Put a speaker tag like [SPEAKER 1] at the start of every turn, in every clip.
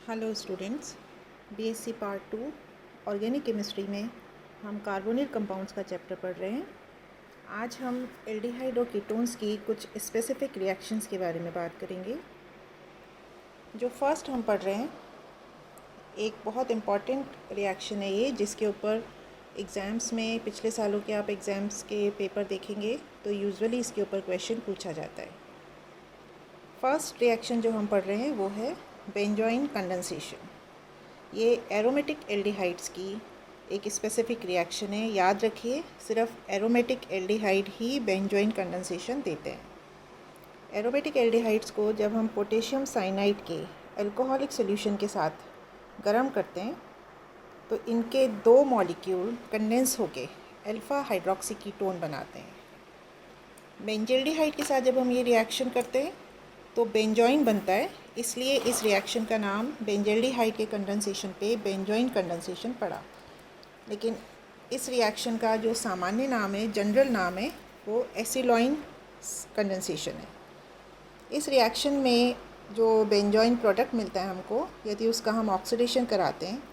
[SPEAKER 1] Hello students, BSc part 2 organic chemistry में हम carbonyl compounds का चैप्टर पढ़ रहे हैं। आज हम एल्डिहाइड और कीटोन्स की कुछ स्पेसिफिक रिएक्शंस के बारे में बात करेंगे। जो फर्स्ट हम पढ़ रहे हैं, एक बहुत इम्पॉर्टेंट रिएक्शन है ये, जिसके ऊपर एग्ज़ाम्स में पिछले सालों के आप एग्ज़ाम्स के पेपर देखेंगे तो यूजुअली इसके ऊपर क्वेश्चन पूछा जाता है। फर्स्ट रिएक्शन जो हम पढ़ रहे हैं वो है बेंजोइन कंडेंसेशन। ये एरोमेटिक एल्डिहाइड्स की एक स्पेसिफिक रिएक्शन है। याद रखिए, सिर्फ एरोमेटिक एल्डिहाइड ही बेंजोइन कंडेंसेशन देते हैं। एरोमेटिक एल्डिहाइड्स को जब हम पोटेशियम साइनाइड के अल्कोहलिक सॉल्यूशन के साथ गर्म करते हैं तो इनके दो मॉलिक्यूल कंडेंस होके अल्फ़ा हाइड्रोक्सी कीटोन बनाते हैं। बेंजल्डिहाइड के साथ जब हम ये रिएक्शन करते हैं तो बेंजोइन बनता है, इसलिए इस रिएक्शन का नाम बेंजल्डिहाइड के कंडेंसेशन पे बेंजोइन कंडेंसेशन पड़ा। लेकिन इस रिएक्शन का जो सामान्य नाम है, जनरल नाम है, वो एसिलॉइन कंडेंसेशन है। इस रिएक्शन में जो बेंजोइन प्रोडक्ट मिलता है हमको, यदि उसका हम ऑक्सीडेशन कराते हैं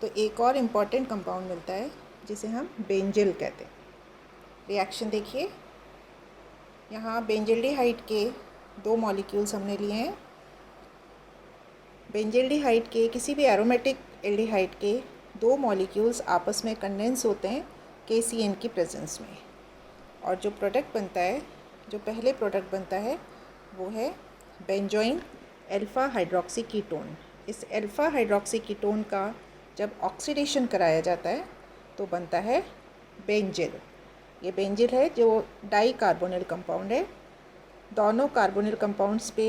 [SPEAKER 1] तो एक और इम्पॉर्टेंट कंपाउंड मिलता है जिसे हम बेंजिल कहते हैं। रिएक्शन देखिए, यहाँ बेंजल्डिहाइड के दो मॉलिक्यूल्स हमने लिए हैं। बेंजल्डिहाइड के किसी भी एरोमेटिक एल्डिहाइड के दो मॉलिक्यूल्स आपस में कंडेंस होते हैं KCN की प्रेजेंस में, और जो प्रोडक्ट बनता है, जो पहले प्रोडक्ट बनता है, वो है बेंजोइन अल्फ़ा हाइड्रोक्सी कीटोन। इस अल्फ़ा हाइड्रोक्सी कीटोन का जब ऑक्सीडेशन कराया जाता है तो बनता है बेंजिल। ये बेंजिल है जो डाई कार्बोनिल कंपाउंड है। दोनों कार्बोनिल कंपाउंड्स पे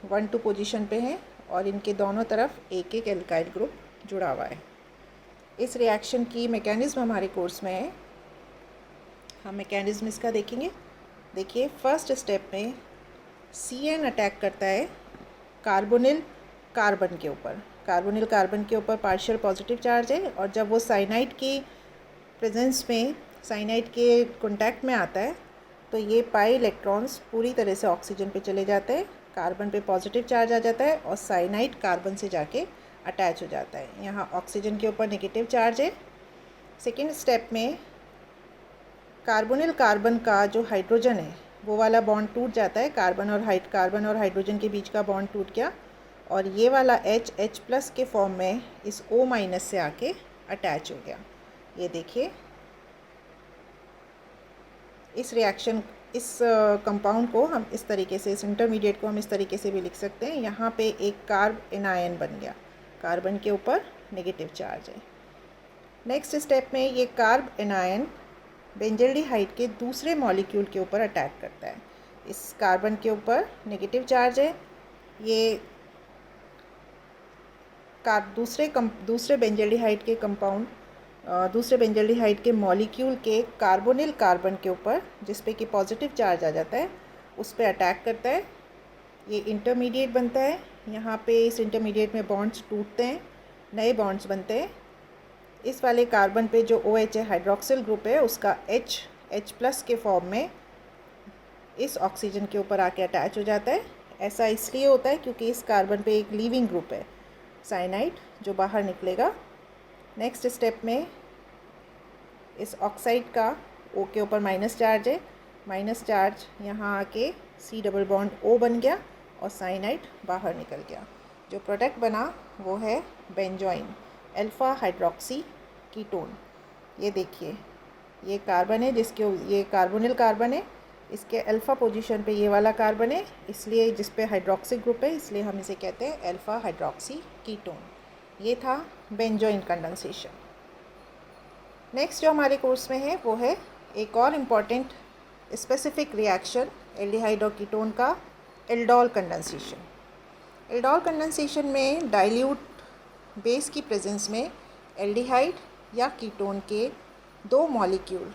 [SPEAKER 1] 1-2 पोजीशन पे हैं और इनके दोनों तरफ एक एक एल्काइल ग्रुप जुड़ा हुआ है। इस रिएक्शन की मैकेनिज़्म हमारे कोर्स में है, हम मैकेनिज़्म इसका देखेंगे। देखिए, फर्स्ट स्टेप में CN अटैक करता है कार्बोनिल कार्बन के ऊपर। कार्बोनिल कार्बन के ऊपर पार्शियल पॉजिटिव चार्ज है, और जब वो साइनाइड की प्रेजेंस में, साइनाइड के कॉन्टैक्ट में आता है तो ये पाई इलेक्ट्रॉन्स पूरी तरह से ऑक्सीजन पे चले जाते हैं। कार्बन पे पॉजिटिव चार्ज आ जाता है और साइनाइड कार्बन से जाके अटैच हो जाता है। यहाँ ऑक्सीजन के ऊपर नेगेटिव चार्ज है। सेकेंड स्टेप में कार्बोनिल कार्बन का जो हाइड्रोजन है वो वाला बॉन्ड टूट जाता है। कार्बन और हाइड्रोजन के बीच का बॉन्ड टूट गया और ये वाला H+ के फॉर्म में इस O- से आके अटैच हो गया। ये देखिए, इस रिएक्शन, इस कंपाउंड को हम इस तरीके से, इस इंटरमीडिएट को हम इस तरीके से भी लिख सकते हैं। यहाँ पे एक कार्ब एनायन बन गया, कार्बन के ऊपर नेगेटिव चार्ज है। नेक्स्ट स्टेप में ये कार्ब एनायन बेंजल्डिहाइड के दूसरे मॉलिक्यूल के ऊपर अटैक करता है। इस कार्बन के ऊपर नेगेटिव चार्ज है। ये दूसरे बेंजल्डिहाइड के कंपाउंड, दूसरे बेंजल्डिहाइड के मॉलिक्यूल के कार्बोनिल कार्बन के ऊपर, जिस पे कि पॉजिटिव चार्ज आ जाता है, उस पर अटैक करता है। ये इंटरमीडिएट बनता है। यहाँ पे इस इंटरमीडिएट में बॉन्ड्स टूटते हैं, नए बॉन्ड्स बनते हैं। इस वाले कार्बन पे जो OH है, हाइड्रोक्सिल ग्रुप है, उसका H+ के फॉर्म में इस ऑक्सीजन के ऊपर आके अटैच हो जाता है। ऐसा इसलिए होता है क्योंकि इस कार्बन पे एक लीविंग ग्रुप है, साइनाइड, जो बाहर निकलेगा। नेक्स्ट स्टेप में इस ऑक्साइड का O के ऊपर माइनस चार्ज है। माइनस चार्ज यहाँ आके C डबल बॉन्ड O बन गया और साइनाइड बाहर निकल गया। जो प्रोडक्ट बना वो है बेंजोइन अल्फ़ा हाइड्रोक्सी कीटोन। ये देखिए, ये कार्बन है, ये कार्बोनिल कार्बन है, इसके अल्फ़ा पोजीशन पे ये वाला कार्बन है, इसलिए जिस पे हाइड्रोक्सी ग्रुप है, इसलिए हम इसे कहते हैं अल्फ़ा हाइड्रोक्सी कीटोन। ये था बेंजोइन कंडेंसेशन। नेक्स्ट जो हमारे कोर्स में है वो है एक और इम्पॉर्टेंट स्पेसिफिक रिएक्शन एल्डिहाइड और कीटोन का, एल्डोल कंडेंसेशन। एल्डोल कंडेंसेशन में डाइल्यूट बेस की प्रेजेंस में एल्डिहाइड या कीटोन के दो मॉलिक्यूल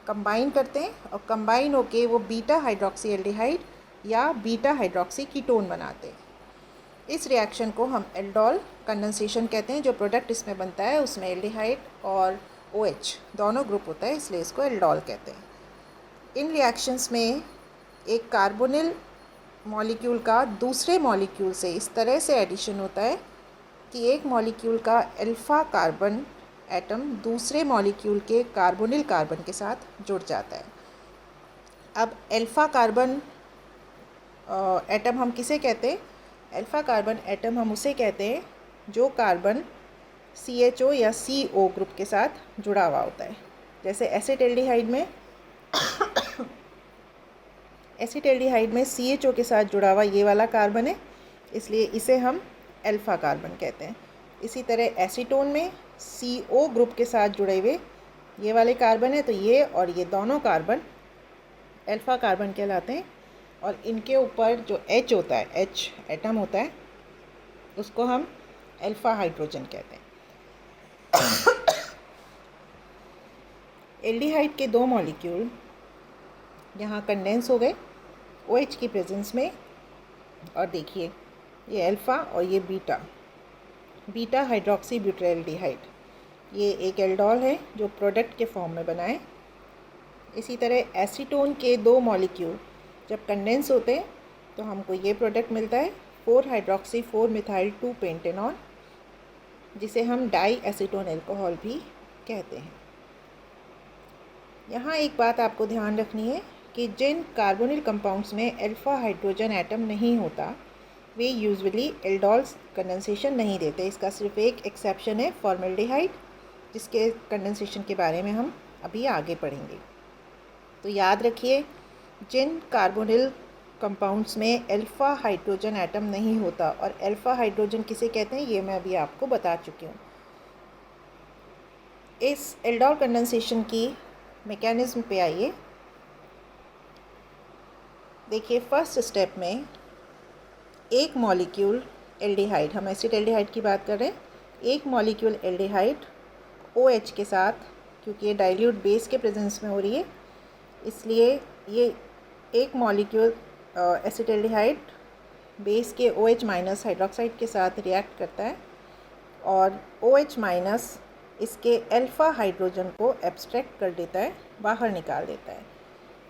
[SPEAKER 1] कंबाइन करते हैं और कंबाइन होके वो बीटा हाइड्रोक्सी एल्डिहाइड या बीटा हाइड्रोक्सी कीटोन बनाते हैं। इस रिएक्शन को हम एल्डोल कंडेंसेशन कहते हैं। जो प्रोडक्ट इसमें बनता है उसमें एल्डिहाइड और OH दोनों ग्रुप होता है, इसलिए इसको एल्डोल कहते हैं। इन रिएक्शंस में एक कार्बोनिल मॉलिक्यूल का दूसरे मॉलिक्यूल से इस तरह से एडिशन होता है कि एक मॉलिक्यूल का अल्फ़ा कार्बन एटम दूसरे मॉलिक्यूल के कार्बोनिल कार्बन के साथ जुड़ जाता है। अब अल्फ़ा कार्बन एटम हम किसे कहते हैं? अल्फ़ा कार्बन एटम हम उसे कहते हैं जो कार्बन CHO या CO ग्रुप के साथ जुड़ा हुआ होता है। जैसे एसिटाल्डिहाइड में CHO के साथ जुड़ा हुआ ये वाला कार्बन है, इसलिए इसे हम अल्फ़ा कार्बन कहते हैं। इसी तरह एसीटोन में CO ग्रुप के साथ जुड़े हुए ये वाले कार्बन है, तो ये और ये दोनों कार्बन अल्फ़ा कार्बन कहलाते हैं। और इनके ऊपर जो H होता है, H एटम होता है, उसको हम अल्फ़ा हाइड्रोजन कहते हैं। एल्डिहाइड के दो मॉलिक्यूल यहाँ कंडेंस हो गए OH की प्रेजेंस में, और देखिए ये अल्फ़ा और ये बीटा हाइड्रोक्सी ब्यूटाइल्डिहाइड, ये एक एल्डोल है जो प्रोडक्ट के फॉर्म में बना है। इसी तरह एसीटोन के दो मॉलिक्यूल जब कंडेंस होते हैं तो हमको ये प्रोडक्ट मिलता है 4 हाइड्रोक्सी 4 मिथाइल 2 पेंटेनॉल, जिसे हम डाई एसीटोन एल्कोहल भी कहते हैं। यहाँ एक बात आपको ध्यान रखनी है कि जिन कार्बोनिल कंपाउंड्स में अल्फ़ा हाइड्रोजन एटम नहीं होता वे यूजुअली एल्डोल्स कंडेंसेशन नहीं देते। इसका सिर्फ एक एक्सेप्शन है फॉर्मल्डिहाइड, जिसके कंडेंसेशन के बारे में हम अभी आगे पढ़ेंगे। तो याद रखिए, जिन कार्बोनिल कंपाउंड्स में अल्फ़ा हाइड्रोजन एटम नहीं होता, और अल्फ़ा हाइड्रोजन किसे कहते हैं ये मैं अभी आपको बता चुकी हूँ। इस एल्डोल कंडेंसेशन की मैकेनिज्म पे आइए। देखिए फर्स्ट स्टेप में एक मॉलिक्यूल एल्डिहाइड, हम एसिटाल्डिहाइड की बात कर रहे हैं, एक मॉलिक्यूल एल्डिहाइड OH के साथ, क्योंकि ये डाइल्यूट बेस के प्रेजेंस में हो रही है, इसलिए ये एक मॉलिक्यूल एसिटाल्डिहाइड बेस के OH माइनस हाइड्रोक्साइड के साथ रिएक्ट करता है और OH माइनस इसके अल्फ़ा हाइड्रोजन को एब्स्ट्रैक्ट कर देता है, बाहर निकाल देता है।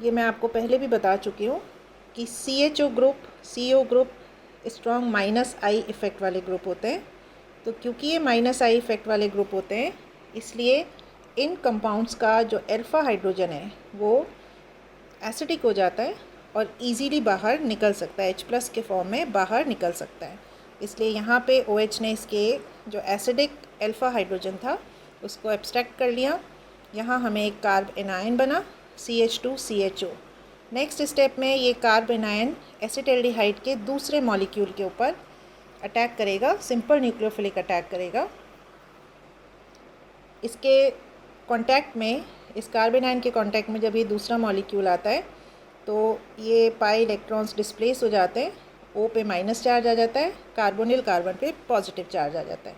[SPEAKER 1] ये मैं आपको पहले भी बता चुकी हूँ कि CO group strong -I effect वाले ग्रुप होते हैं। तो क्योंकि ये -I इफ़ेक्ट वाले ग्रुप होते हैं, इसलिए इन कंपाउंड्स का जो अल्फ़ा हाइड्रोजन है वो एसिडिक हो जाता है और इजीली बाहर निकल सकता है, H+ के फॉर्म में बाहर निकल सकता है। इसलिए यहाँ पे OH ने इसके जो एसिडिक अल्फ़ा हाइड्रोजन था उसको एब्स्ट्रैक्ट कर लिया। यहाँ हमें एक कार्ब एनायन बना CH2CHO। नेक्स्ट स्टेप में ये कार्ब एनायन एसिटाल्डिहाइड के दूसरे मॉलिक्यूल के ऊपर अटैक करेगा, सिंपल न्यूक्लियोफिलिक अटैक करेगा। इसके कांटेक्ट में, इस कार्ब एनायन के कांटेक्ट में जब ये दूसरा मॉलिक्यूल आता है तो ये पाई इलेक्ट्रॉन्स डिस्प्लेस हो जाते हैं, O पे माइनस चार्ज आ जाता है, कार्बोनिल कार्बन पे पॉजिटिव चार्ज आ जाता है।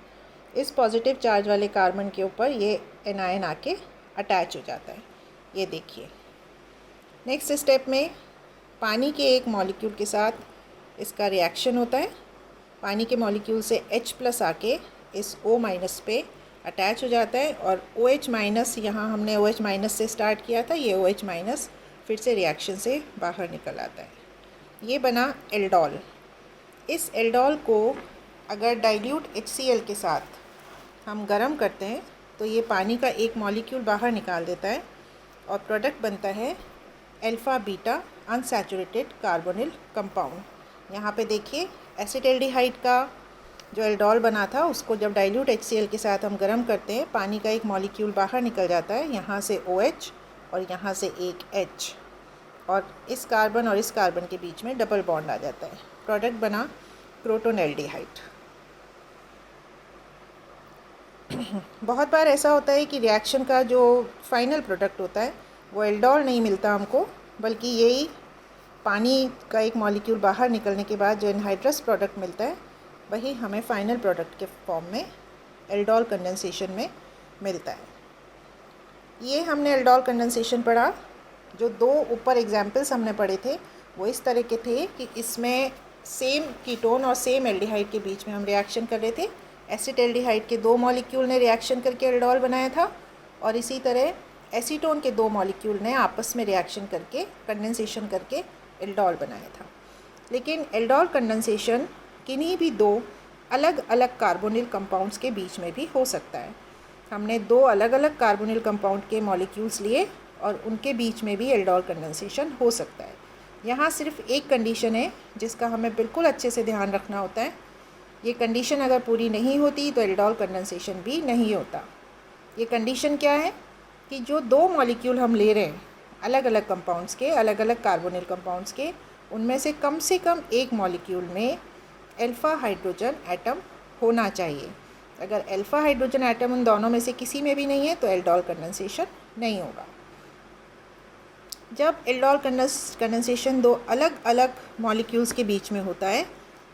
[SPEAKER 1] इस पॉजिटिव चार्ज वाले कार्बन के ऊपर ये एनायन आके अटैच हो जाता है, ये देखिए। नेक्स्ट स्टेप में पानी के एक मॉलिक्यूल के साथ इसका रिएक्शन होता है। पानी के मॉलिक्यूल से H+ आके इस O- पे अटैच हो जाता है और OH-, यहाँ हमने OH- से स्टार्ट किया था, ये OH- फिर से रिएक्शन से बाहर निकल आता है। ये बना एल्डोल। इस एल्डोल को अगर डाइल्यूट HCl के साथ हम गर्म करते हैं तो ये पानी का एक मॉलिक्यूल बाहर निकाल देता है और प्रोडक्ट बनता है alpha beta unsaturated carbonyl compound. यहाँ पे देखिए एसिटाल्डिहाइड का जो एल्डोल बना था उसको जब डाइल्यूट HCl के साथ हम गर्म करते हैं, पानी का एक मॉलिक्यूल बाहर निकल जाता है, यहाँ से OH और यहाँ से एक H, और इस कार्बन और इस कार्बन के बीच में डबल बॉन्ड आ जाता है। प्रोडक्ट बना प्रोटोनेल्डिहाइड। बहुत बार ऐसा होता है कि रिएक्शन का जो फाइनल प्रोडक्ट होता है वो एल्डोल नहीं मिलता हमको, बल्कि यही पानी का एक मॉलिक्यूल बाहर निकलने के बाद जो एनहाइड्रस प्रोडक्ट मिलता है वही हमें फाइनल प्रोडक्ट के फॉर्म में एल्डोल कंडेंसेशन में मिलता है। ये हमने एल्डोल कंडेंसेशन पढ़ा। जो दो ऊपर एग्जाम्पल्स हमने पढ़े थे वो इस तरह के थे कि इसमें सेम कीटोन और सेम एल्डिहाइड के बीच में हम रिएक्शन कर रहे थे। एसिटाल्डिहाइड के दो मॉलिक्यूल ने रिएक्शन करके एल्डोल बनाया था, और इसी तरह एसीटोन के दो मॉलिक्यूल ने आपस में रिएक्शन करके कंडेंसेशन करके एल्डोल बनाया था। लेकिन एल्डोल कंडेंसेशन किन्हीं भी दो अलग अलग कार्बोनिल कंपाउंड्स के बीच में भी हो सकता है। हमने 2 अलग अलग कार्बोनिल कंपाउंड के मॉलिक्यूल्स लिए और उनके बीच में भी एल्डोल कंडेंसेशन हो सकता है। यहाँ सिर्फ एक कंडीशन है जिसका हमें बिल्कुल अच्छे से ध्यान रखना होता है। ये कंडीशन अगर पूरी नहीं होती तो एल्डोल कंडेंसेशन भी नहीं होता। ये कंडीशन क्या है कि जो 2 मॉलिक्यूल हम ले रहे हैं अलग अलग कंपाउंड्स के, अलग अलग कार्बोनिल कंपाउंड्स के, उनमें से कम एक मॉलिक्यूल में अल्फ़ा हाइड्रोजन एटम होना चाहिए। अगर अल्फ़ा हाइड्रोजन एटम उन दोनों में से किसी में भी नहीं है तो एल्डोल कंडेंसेशन नहीं होगा। जब एल्डोल कंडेंसेशन 2 अलग अलग मॉलिक्यूल्स के बीच में होता है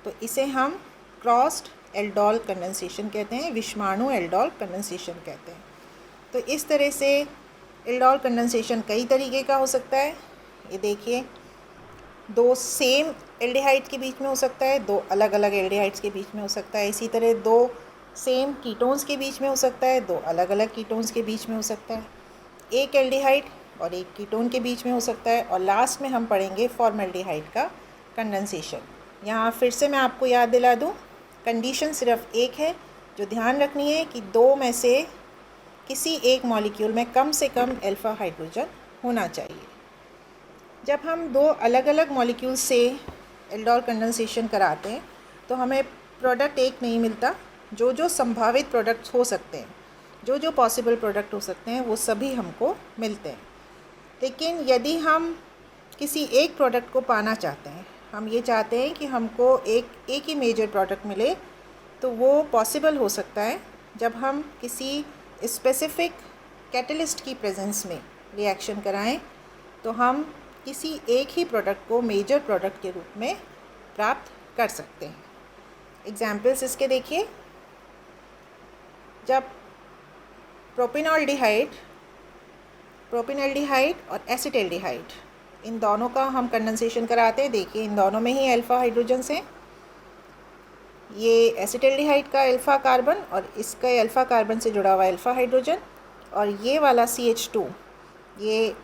[SPEAKER 1] तो इसे हम क्रॉस्ड एल्डोल कंडेंसेशन कहते हैं, विषमाणु एल्डोल कंडेंसेशन कहते हैं। तो इस तरह से एल्डोल कंडेंसेशन कई तरीके का हो सकता है। ये देखिए, 2 सेम एल्डिहाइड के बीच में हो सकता है, 2 अलग अलग एल्डिहाइड्स के बीच में हो सकता है। इसी तरह 2 सेम कीटोन्स के बीच में हो सकता है, 2 अलग अलग कीटोन्स के बीच में हो सकता है, एक एल्डिहाइड और एक कीटोन के बीच में हो सकता है। और लास्ट में हम पढ़ेंगे फॉर्मल्डिहाइड का कंडेंसेशन। यहाँ फिर से मैं आपको याद दिला दूँ, कंडीशन सिर्फ एक है जो ध्यान रखनी है कि 2 में से किसी एक मॉलिक्यूल में कम से कम अल्फ़ा हाइड्रोजन होना चाहिए। जब हम 2 अलग अलग मॉलिक्यूल से एल्डोल कंडेंसेशन कराते हैं तो हमें प्रोडक्ट एक नहीं मिलता। जो जो संभावित प्रोडक्ट्स हो सकते हैं, जो जो पॉसिबल प्रोडक्ट हो सकते हैं, वो सभी हमको मिलते हैं। लेकिन यदि हम किसी एक प्रोडक्ट को पाना चाहते हैं, हम ये चाहते हैं कि हमको एक ही मेजर प्रोडक्ट मिले, तो वो पॉसिबल हो सकता है जब हम किसी स्पेसिफिक कैटलिस्ट की प्रेजेंस में रिएक्शन कराएं, तो हम किसी एक ही प्रोडक्ट को मेजर प्रोडक्ट के रूप में प्राप्त कर सकते हैं। एग्जाम्पल्स इसके देखिए, जब प्रोपेनॉल्डिहाइड और एसिटल्डिहाइड, इन दोनों का हम कंडेंसेशन कराते हैं। देखिए, इन दोनों में ही अल्फ़ा हाइड्रोजन्स हैं। ये एसिटल्डिहाइड का अल्फ़ा कार्बन और इसका अल्फ़ा कार्बन से जुड़ा हुआ अल्फ़ा हाइड्रोजन, और ये वाला CH2 ये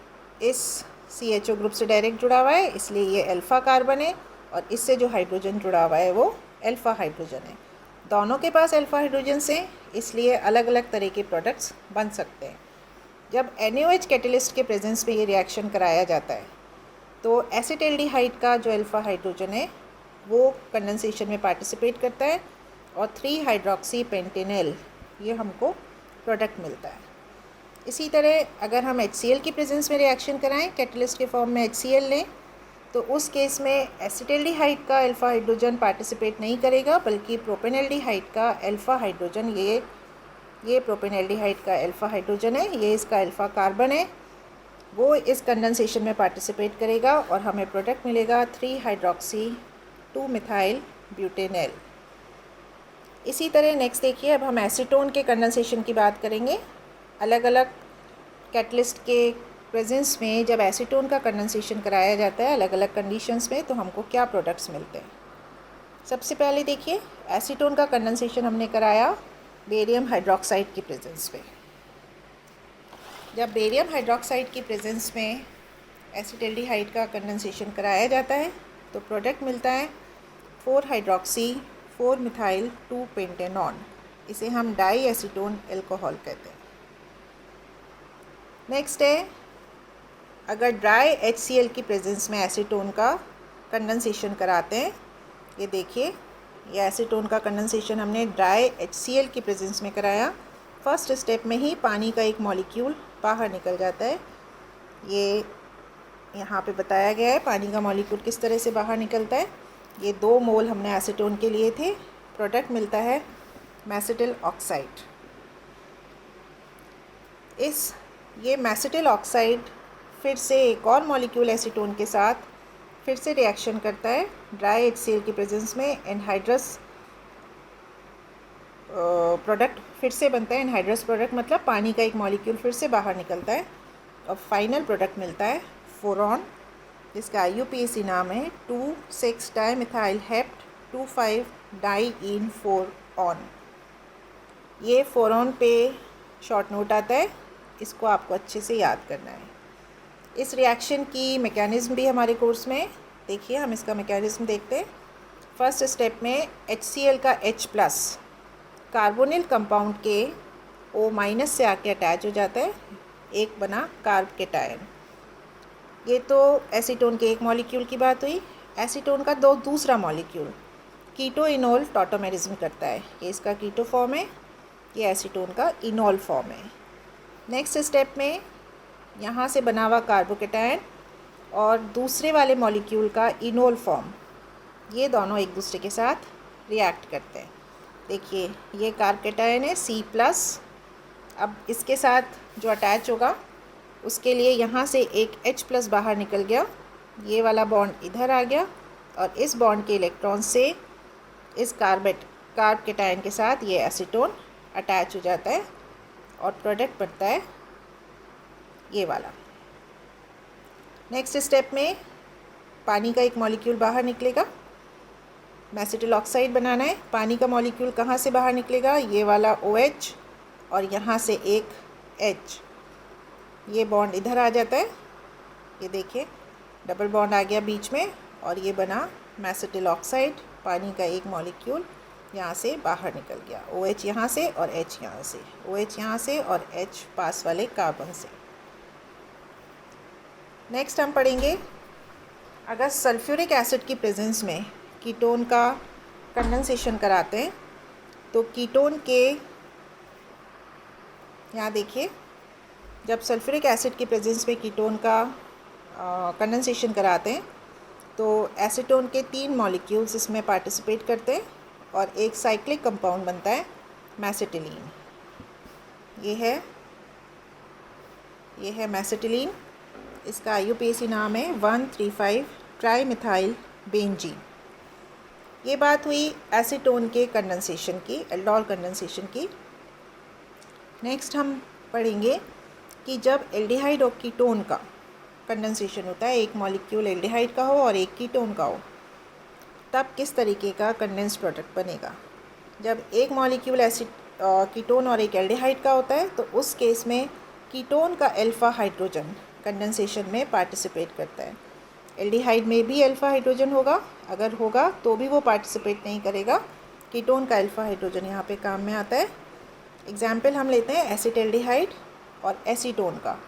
[SPEAKER 1] इस CHO ग्रुप से डायरेक्ट जुड़ा हुआ है, इसलिए ये अल्फ़ा कार्बन है, और इससे जो हाइड्रोजन जुड़ा हुआ है वो अल्फ़ा हाइड्रोजन है। दोनों के पास अल्फ़ा हाइड्रोजन से, इसलिए अलग अलग तरह के प्रोडक्ट्स बन सकते हैं। जब NaOH कैटलिस्ट के प्रेजेंस में ये रिएक्शन कराया जाता है तो एसिटल्डिहाइड का जो अल्फ़ा हाइड्रोजन है वो कंडेंसेशन में पार्टिसिपेट करता है और 3 हाइड्रोक्सी पेंटेनल ये हमको प्रोडक्ट मिलता है। इसी तरह अगर हम HCl की प्रेजेंस में रिएक्शन कराएं, कैटलिस्ट के फॉर्म में HCl लें, तो उस केस में एसिटल्डिहाइड का अल्फ़ा हाइड्रोजन पार्टिसिपेट नहीं करेगा, बल्कि प्रोपेनल्डिहाइड का अल्फ़ा हाइड्रोजन, ये प्रोपेनल्डिहाइड का अल्फ़ा हाइड्रोजन है, ये इसका अल्फ़ा कार्बन है, वो इस कंडेंसेशन में पार्टिसिपेट करेगा और हमें प्रोडक्ट मिलेगा 3 हाइड्रोक्सी 2 मिथाइल ब्यूटेनल। इसी तरह नेक्स्ट देखिए, अब हम एसीटोन के कंडेंसेशन की बात करेंगे। अलग अलग कैटलिस्ट के प्रेजेंस में जब एसीटोन का कंडेंसेशन कराया जाता है अलग अलग कंडीशंस में, तो हमको क्या प्रोडक्ट्स मिलते हैं। सबसे पहले देखिए, एसीटोन का कंडेंसेशन हमने कराया बेरियम हाइड्रोक्साइड की प्रेजेंस में। जब बेरियम हाइड्रोक्साइड की प्रेजेंस में एसिटल्डिहाइड का कंडेंसेशन कराया जाता है तो प्रोडक्ट मिलता है 4 हाइड्रोक्सी 4 मिथाइल 2 पेंटेनॉन। इसे हम डाई एसीटोन एल्कोहल कहते हैं। नेक्स्ट है, अगर ड्राई HCl की प्रेजेंस में एसीटोन का कंडेंसेशन कराते हैं, ये देखिए, ये एसीटोन का कंडेंसेशन हमने ड्राई HCl की प्रेजेंस में कराया। फर्स्ट स्टेप में ही पानी का एक मॉलिक्यूल बाहर निकल जाता है। ये यहाँ पे बताया गया है पानी का मॉलिक्यूल किस तरह से बाहर निकलता है। ये 2 मोल हमने एसीटोन के लिए थे, प्रोडक्ट मिलता है मैसेटिल ऑक्साइड। ये मैसेटिल ऑक्साइड फिर से एक और मॉलिक्यूल एसीटोन के साथ फिर से रिएक्शन करता है ड्राई HCl की प्रेजेंस में। एनहाइड्रस प्रोडक्ट फिर से बनता है। एनहाइड्रस प्रोडक्ट मतलब पानी का एक मॉलिक्यूल फिर से बाहर निकलता है और फाइनल प्रोडक्ट मिलता है फोरॉन, जिसका IUPAC नाम है 2,6 डाईमिथाइल हेप्ट 2,5 डाईईन 4-ऑन। ये फोरॉन पे शॉर्ट नोट आता है, इसको आपको अच्छे से याद करना है। इस रिएक्शन की मैकेनिज़्म भी हमारे कोर्स में देखिए, हम इसका मैकेनिज़्म देखते हैं। फर्स्ट स्टेप में HCl का H+ कार्बोनिल कंपाउंड के O- से आके अटैच हो जाता है, एक बना कार्ब केटायन। ये तो एसीटोन के एक मॉलिक्यूल की बात हुई। एसीटोन का दूसरा मॉलिक्यूल कीटो इनोल टॉटोमेरिज्म करता है। ये इसका कीटो फॉर्म है, ये एसीटोन का इनोल फॉर्म है। नेक्स्ट स्टेप में यहाँ से बना हुआ कार्बोकेटायन और दूसरे वाले मॉलिक्यूल का इनोल फॉर्म, ये दोनों एक दूसरे के साथ रिएक्ट करते हैं। देखिए ये कार्बोकेटायन है C+। अब इसके साथ जो अटैच होगा उसके लिए यहाँ से एक H+ बाहर निकल गया, ये वाला बॉन्ड इधर आ गया और इस बॉन्ड के इलेक्ट्रॉन से इस कार्बोकेटायन के साथ ये एसीटोन अटैच हो जाता है और प्रोडक्ट बनता है ये वाला। नेक्स्ट स्टेप में पानी का एक मॉलिक्यूल बाहर निकलेगा, मेसिटिल ऑक्साइड बनाना है। पानी का मॉलिक्यूल कहाँ से बाहर निकलेगा, ये वाला OH और यहाँ से एक H, ये बॉन्ड इधर आ जाता है। ये देखिए डबल बॉन्ड आ गया बीच में और ये बना मेसिटिल ऑक्साइड। पानी का एक मॉलिक्यूल यहाँ से बाहर निकल गया, OH यहाँ से और H यहाँ से, OH यहाँ से और H पास वाले कार्बन से। नेक्स्ट हम पढ़ेंगे, अगर सल्फ्यूरिक एसिड की प्रेजेंस में कीटोन का कंडेंसेशन कराते हैं तो कीटोन के, यहाँ देखिए जब सल्फ्यूरिक एसिड की प्रेजेंस में कीटोन का कंडेंसेशन कराते हैं तो एसीटोन के 3 मॉलिक्यूल्स इसमें पार्टिसिपेट करते हैं और एक साइक्लिक कंपाउंड बनता है मेसिटिलीन। ये है मेसिटिलीन, इसका IUPAC नाम है 1,3,5 ट्राईमिथाइल बेंजीन। ये बात हुई एसीटोन के कंडेंसेशन की, एल्डोल कंडेंसेशन की। नेक्स्ट हम पढ़ेंगे कि जब एल्डिहाइड और कीटोन का कंडेंसेशन होता है, एक मॉलिक्यूल एल्डिहाइड का हो और एक कीटोन का हो, तब किस तरीके का कंडेंस्ड प्रोडक्ट बनेगा। जब एक मॉलिक्यूल कीटोन और एक एल्डिहाइड का होता है तो उस केस में कीटोन का अल्फा हाइड्रोजन कंडेंसेशन में पार्टिसिपेट करता है। एल्डिहाइड में भी अल्फा हाइड्रोजन होगा, अगर होगा तो भी वो पार्टिसिपेट नहीं करेगा। कीटोन का अल्फा हाइड्रोजन यहाँ पे काम में आता है। एग्जाम्पल हम लेते हैं एसिटल्डिहाइड और एसीटोन का।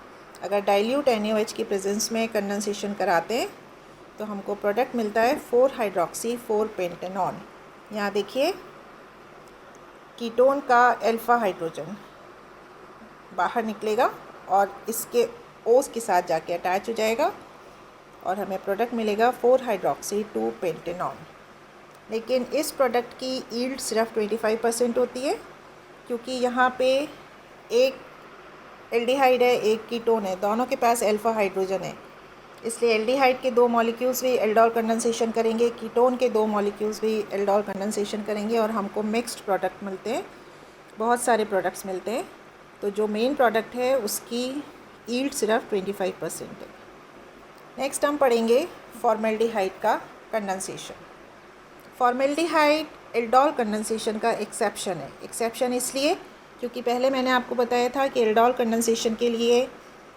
[SPEAKER 1] अगर डाइल्यूट NaOH की प्रेजेंस में कंडेंसेशन कराते हैं तो हमको प्रोडक्ट मिलता है 4-हाइड्रोक्सी 4-पेंटेनॉन। यहाँ देखिए कीटोन का अल्फा हाइड्रोजन बाहर निकलेगा और इसके ओस के साथ जाके अटैच हो जाएगा और हमें प्रोडक्ट मिलेगा 4-हाइड्रोक्सी 2-पेंटेनॉन। लेकिन इस प्रोडक्ट की यील्ड सिर्फ 25% होती है, क्योंकि यहाँ पे एक एल्डिहाइड है एक कीटोन है, दोनों के पास अल्फा हाइड्रोजन है, इसलिए एल्डिहाइड के 2 मॉलिक्यूल्स भी एल्डोल कंडेंसेशन करेंगे, कीटोन के 2 मॉलिक्यूल्स भी एल्डोल कंडेंसेशन करेंगे और हमको मिक्स्ड प्रोडक्ट मिलते हैं, बहुत सारे प्रोडक्ट्स मिलते हैं। तो जो मेन प्रोडक्ट है उसकी यील्ड सिर्फ 25% है। नेक्स्ट हम पढ़ेंगे फॉर्मेल्डिहाइड का कंडेंसेशन। फॉर्मेल्डिहाइड एल्डोल कंडेंसेशन का एक्सेप्शन है। एक्सेप्शन इसलिए क्योंकि पहले मैंने आपको बताया था कि एल्डोल कंडेंसेशन के लिए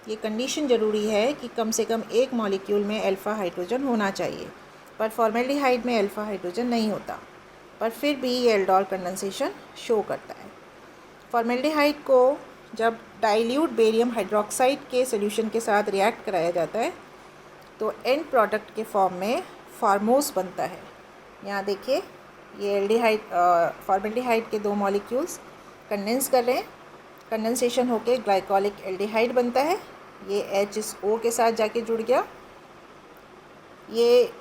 [SPEAKER 1] ये कंडीशन ज़रूरी है कि कम से कम एक मॉलिक्यूल में अल्फा हाइड्रोजन होना चाहिए, पर फॉर्मेल्डिहाइड में अल्फा हाइड्रोजन नहीं होता, पर फिर भी ये एल्डोल कंडेंसेशन शो करता है। फॉर्मेल्डिहाइड को जब डाइल्यूट बेरियम हाइड्रोक्साइड के सोल्यूशन के साथ रिएक्ट कराया जाता है तो एंड प्रोडक्ट के फॉर्म में फार्मोस बनता है। यहाँ देखिए ये एल्डिहाइड फॉर्मेल्डिहाइड के 2 मॉलिक्यूल्स कंडेंस कर रहे हैं, कंडेंसेशन होके ग्लाइकोलिक एल्डिहाइड बनता है। ये H इस O के साथ जाके जुड़ गया। ये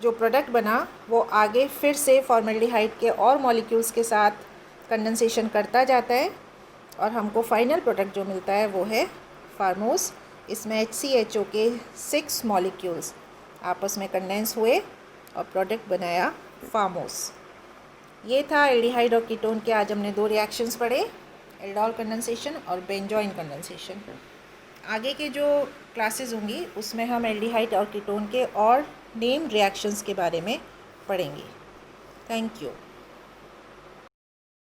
[SPEAKER 1] जो प्रोडक्ट बना वो आगे फिर से फॉर्मेल्डिहाइड के और मॉलिक्यूल्स के साथ कंडेंसेशन करता जाता है और हमको फाइनल प्रोडक्ट जो मिलता है वो है फार्मोस। इसमें HCHO के 6 मॉलिक्यूल्स आपस में कंडेंस हुए और प्रोडक्ट बनाया फार्मोस। ये था एल्डिहाइड और कीटोन के आज हमने 2 रिएक्शंस पढ़े, एल्डोल कंडेंसेशन और बेंजोइन कंडेंसेशन। आगे के जो क्लासेस होंगी उसमें हम एल्डिहाइड और कीटोन के और नेम्ड रिएक्शंस के बारे में पढ़ेंगे। Thank you.